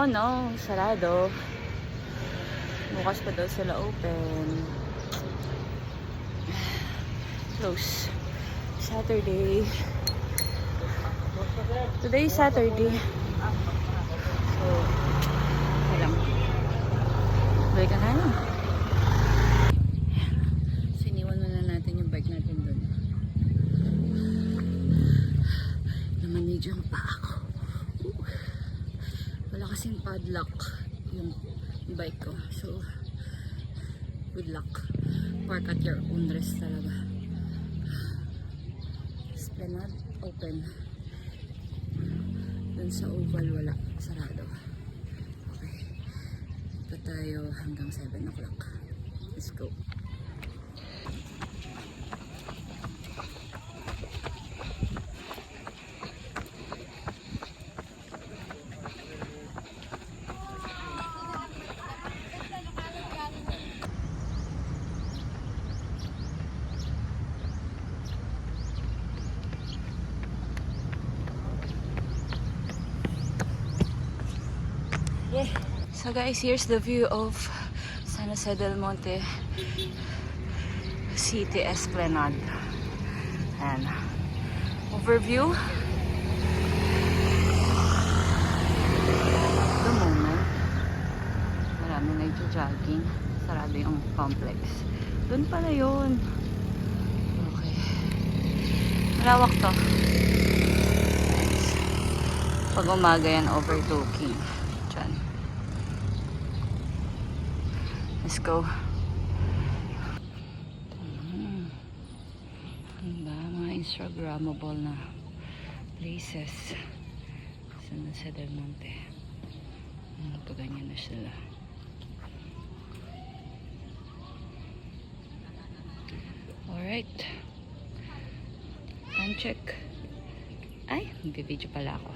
Oh no, sarado. Bukas pa daw sila open. Close. Saturday. Today is Saturday. So, alam. Balik na tayo. Siniwan muna natin yung bike natin doon. Namanidyo ang paa ko. Wala kasing padlock yung bike ko. So, good luck. Park at your own risk talaga. Esplanade open. Dun sa Oval wala. Sarado. Okay. Pa tayo hanggang 7 o'clock. Let's go. Yeah. So guys, here's the view of San Jose del Monte City Esplanade. And overview. At the moment, marami nagja-jogging. Sarado yung complex. Doon pala yun. Okay. Malawak to. Nice. Pag umaga yan, overlooking. Diyan. Let's go. Diba? Mga Instagrammable na places. San Jose del Monte. Paganyan na sila. Alright. Time check. Ay, mag-video pala ako.